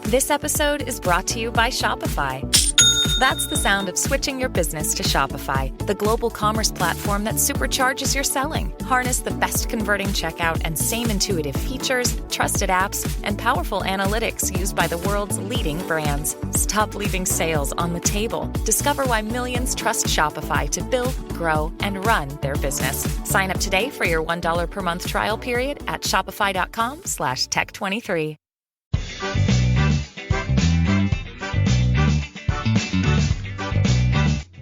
This episode is brought to you by Shopify. That's the sound of switching your business to Shopify, the global commerce platform that supercharges your selling. Harness the best converting checkout and same intuitive features, trusted apps, and powerful analytics used by the world's leading brands. Stop leaving sales on the table. Discover why millions trust Shopify to build, grow, and run their business. Sign up today for your $1 per month trial period at shopify.com/tech23.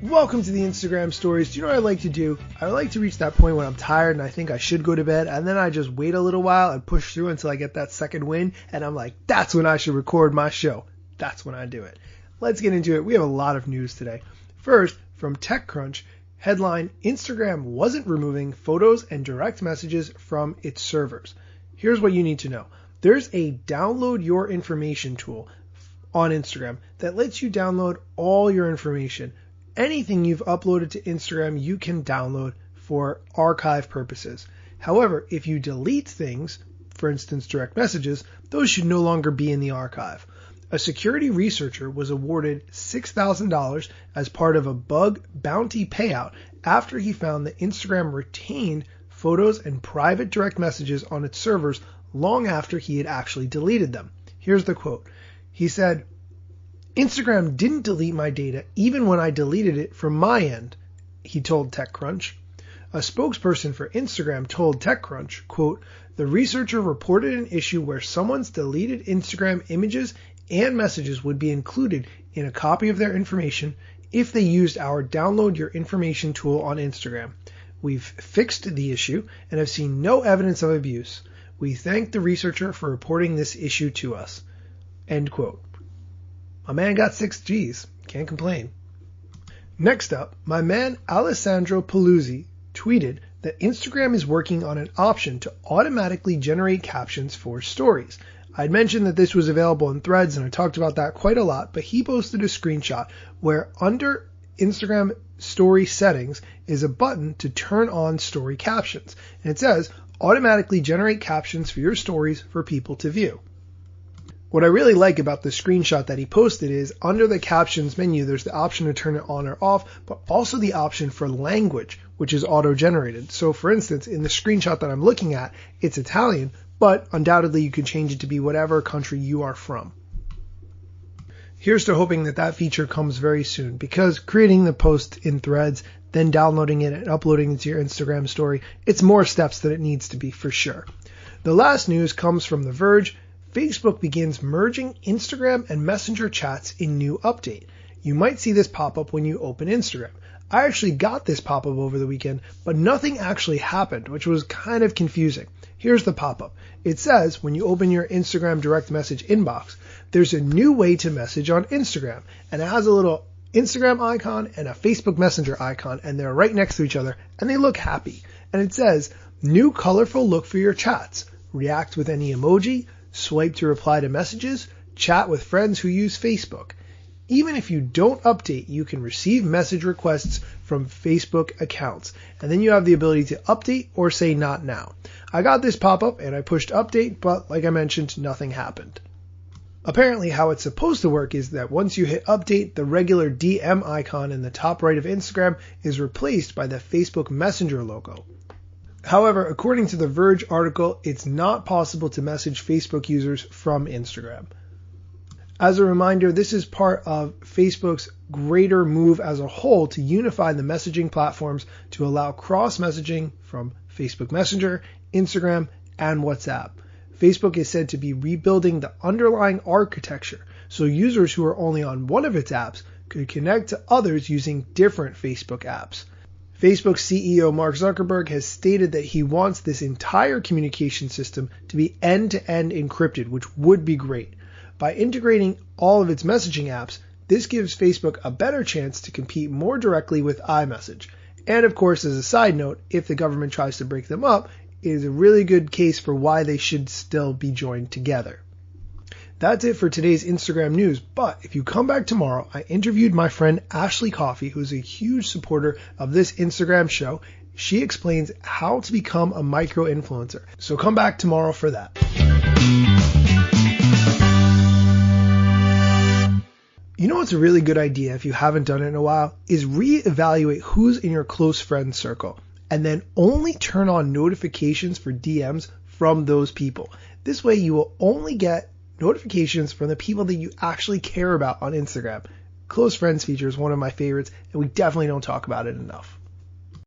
Welcome to the Instagram stories. Do you know what I like to do? I like to reach that point when I'm tired and I think I should go to bed, and then I just wait a little while and push through until I get that second win, and I'm like, that's when I should record my show. That's when I do it. Let's get into it. We have a lot of news today. First, from TechCrunch, headline, Instagram wasn't removing photos and direct messages from its servers. Here's what you need to know. There's a download your information tool on Instagram that lets you download all your information. Anything you've uploaded to Instagram, you can download for archive purposes. However, if you delete things, for instance, direct messages, those should no longer be in the archive. A security researcher was awarded $6,000 as part of a bug bounty payout after he found that Instagram retained photos and private direct messages on its servers long after he had actually deleted them. Here's the quote. He said, Instagram didn't delete my data even when I deleted it from my end, he told TechCrunch. A spokesperson for Instagram told TechCrunch, quote, the researcher reported an issue where someone's deleted Instagram images and messages would be included in a copy of their information if they used our download your information tool on Instagram. We've fixed the issue and have seen no evidence of abuse. We thank the researcher for reporting this issue to us. End quote. My man got 6 G's. Can't complain. Next up, my man Alessandro Paluzzi tweeted that Instagram is working on an option to automatically generate captions for stories. I'd mentioned that this was available in Threads, and I talked about that quite a lot, but he posted a screenshot where under Instagram story settings is a button to turn on story captions. And it says, automatically generate captions for your stories for people to view. What I really like about the screenshot that he posted is under the captions menu, there's the option to turn it on or off, but also the option for language, which is auto-generated. So for instance, in the screenshot that I'm looking at, it's Italian, but undoubtedly you can change it to be whatever country you are from. Here's to hoping that that feature comes very soon, because creating the post in Threads, then downloading it and uploading it to your Instagram story, it's more steps than it needs to be for sure. The last news comes from The Verge. Facebook begins merging Instagram and Messenger chats in new update. You might see this pop up when you open Instagram. I actually got this pop up over the weekend, but nothing actually happened, which was kind of confusing. Here's the pop up. It says when you open your Instagram direct message inbox, there's a new way to message on Instagram, and it has a little Instagram icon and a Facebook Messenger icon, and they're right next to each other, and they look happy. And it says, new colorful look for your chats. React with any emoji, swipe to reply to messages, chat with friends who use Facebook. Even if you don't update, you can receive message requests from Facebook accounts, and then you have the ability to update or say not now. I got this pop-up and I pushed update, but like I mentioned, nothing happened. Apparently how it's supposed to work is that once you hit update, the regular DM icon in the top right of Instagram is replaced by the Facebook Messenger logo. However, according to the Verge article, it's not possible to message Facebook users from Instagram. As a reminder, this is part of Facebook's greater move as a whole to unify the messaging platforms to allow cross-messaging from Facebook Messenger, Instagram, and WhatsApp. Facebook is said to be rebuilding the underlying architecture, so users who are only on one of its apps could connect to others using different Facebook apps. Facebook CEO Mark Zuckerberg has stated that he wants this entire communication system to be end-to-end encrypted, which would be great. By integrating all of its messaging apps, this gives Facebook a better chance to compete more directly with iMessage. And of course, as a side note, if the government tries to break them up, it is a really good case for why they should still be joined together. That's it for today's Instagram news, but if you come back tomorrow, I interviewed my friend Ashley Coffey, who's a huge supporter of this Instagram show. She explains how to become a micro-influencer. So come back tomorrow for that. what's a really good idea if you haven't done it in a while is reevaluate who's in your close friend circle and then only turn on notifications for DMs from those people. This way you will only get notifications from the people that you actually care about on Instagram. Close friends feature is one of my favorites, and we definitely don't talk about it enough.